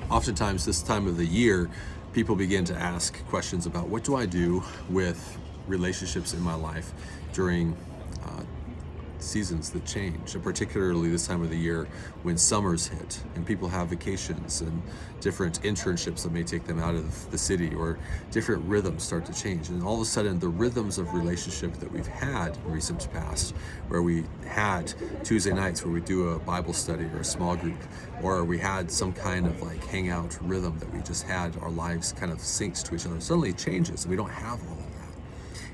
Oftentimes this time of the year, people begin to ask questions about what do I do with relationships in my life during seasons that change, and particularly this time of the year when summers hit and people have vacations and different internships that may take them out of the city, or different rhythms start to change. And all of a sudden, the rhythms of relationship that we've had in recent past, where we had Tuesday nights where we do a Bible study or a small group, or we had some kind of like hangout rhythm that we just had our lives kind of synced to each other, suddenly changes and we don't have all of that.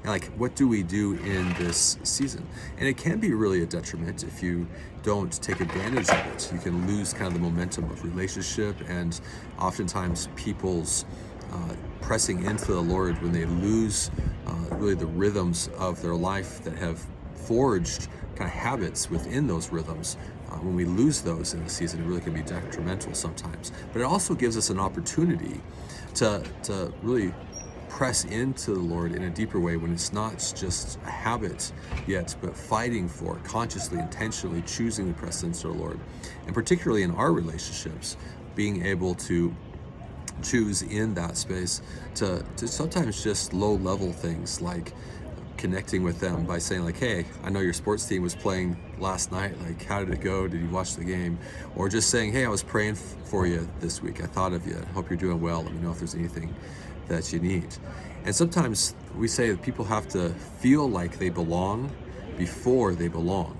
And like, what do we do in this season? And it can be really a detriment if you don't take advantage of it. You can lose kind of the momentum of relationship, and oftentimes people's pressing into the Lord, when they lose really the rhythms of their life that have forged kind of habits within those rhythms. When we lose those in a season, it really can be detrimental sometimes. But it also gives us an opportunity to really press into the Lord in a deeper way, when it's not just a habit yet, but fighting for, consciously, intentionally choosing to press into the Lord. And particularly in our relationships, being able to choose in that space to sometimes just low level things, like connecting with them by saying like, hey, I know your sports team was playing last night, like how did it go, did you watch the game? Or just saying, hey, I was praying for you this week, I thought of you, I hope you're doing well, let me know if there's anything that you need. And sometimes we say that people have to feel like they belong before they belong,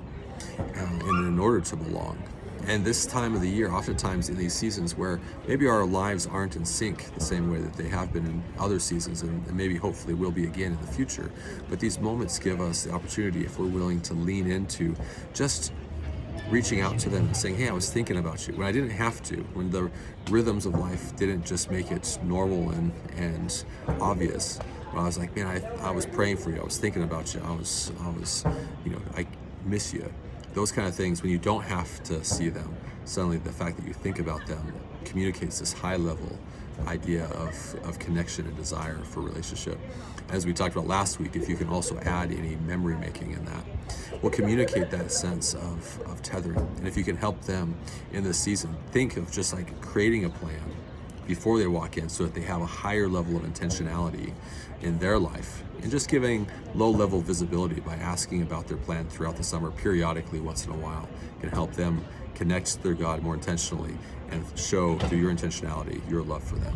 and in order to belong. And this time of the year, oftentimes in these seasons where maybe our lives aren't in sync the same way that they have been in other seasons, and maybe hopefully will be again in the future, but these moments give us the opportunity, if we're willing to lean into just reaching out to them and saying, hey, I was thinking about you, when I didn't have to, when the rhythms of life didn't just make it normal and obvious. When I was like, man, I was praying for you, I was thinking about you, I was, I miss you. Those kind of things, when you don't have to see them, suddenly the fact that you think about them communicates this high level idea of connection and desire for relationship. As we talked about last week, if you can also add any memory making in that, will communicate that sense of tethering. And if you can help them in this season, think of just like creating a plan before they walk in, so that they have a higher level of intentionality in their life, and just giving low level visibility by asking about their plan throughout the summer periodically, once in a while, can help them connect to their God more intentionally and show through your intentionality your love for them.